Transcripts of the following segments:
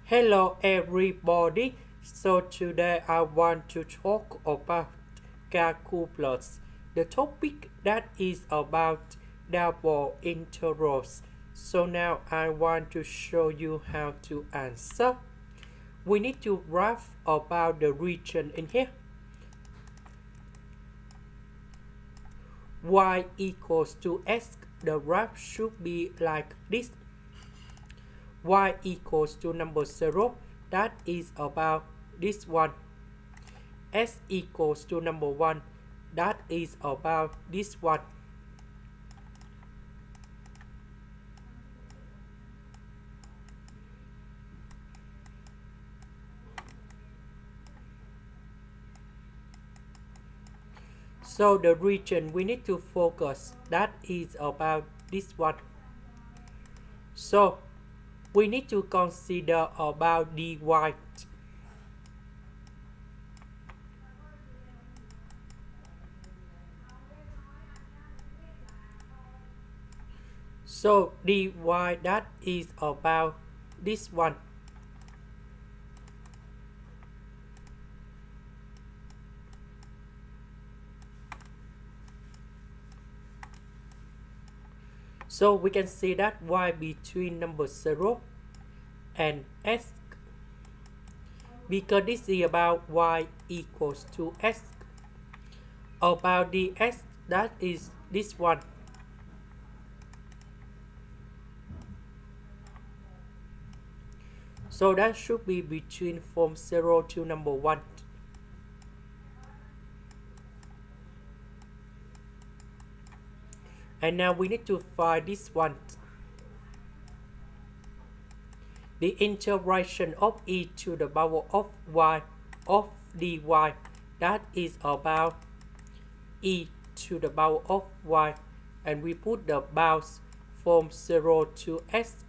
Hello everybody. So today I want to talk about calculus. The topic that is about double integrals. So now I want to show you how to answer. We need to write about the region in here. Y equals to x. The graph should be like this. Y equals to number 0, that is about this one. S equals to number 1, that is about this one. So the region we need to focus, that is about this one. So we need to consider about dy. So dy that is about this one. So we can see that y between number 0 and s, because this is about y equals to s. About the s, that is this one. So that should be between from 0 to number 1. And now we need to find this one. The integration of e to the power of y of dy, that is about e to the power of y, and we put the bounds from 0 to s.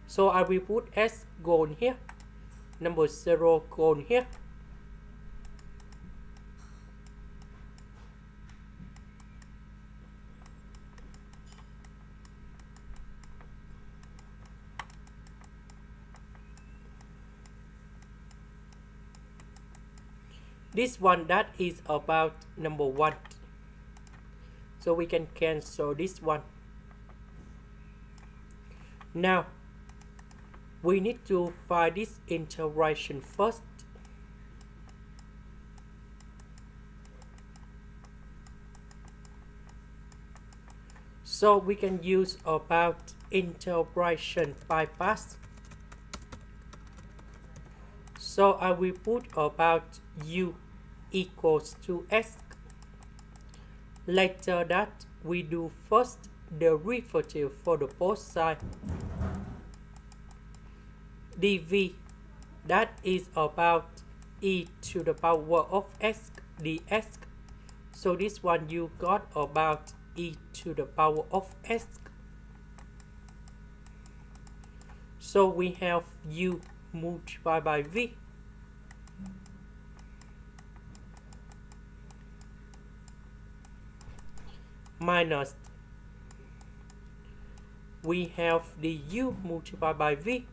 So I will put s gone here, number 0 gone here. This one, that is about number 1. So we can cancel this one. Now we need to find this integration first. So we can use about integration by parts. So I will put about u equals to s. Later that we do first derivative for the both sides. dv, that is about e to the power of s ds. So this one you got about e to the power of s. So we have u multiplied by v. Minus, we have the u multiplied by v.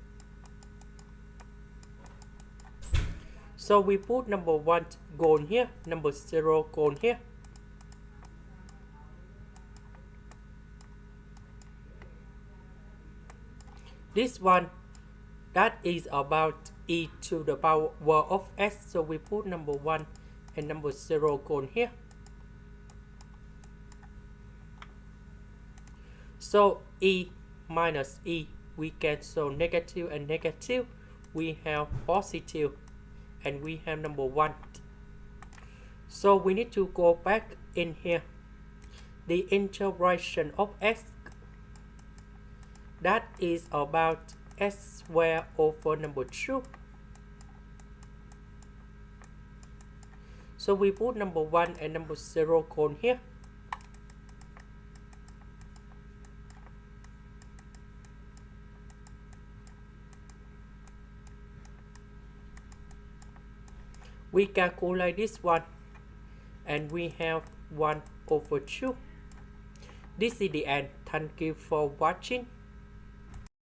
So we put number 1 gone here, number 0 gone here. This one, that is about e to the power of s. So we put number 1 and number 0 gone here. So e minus e, we cancel negative and negative. We have positive, and we have number 1. So we need to go back in here. The integration of s, that is about s squared over number 2. So we put number 1 and number 0 gone here. We calculate this one, and we have 1 over 2. This is the end. Thank you for watching.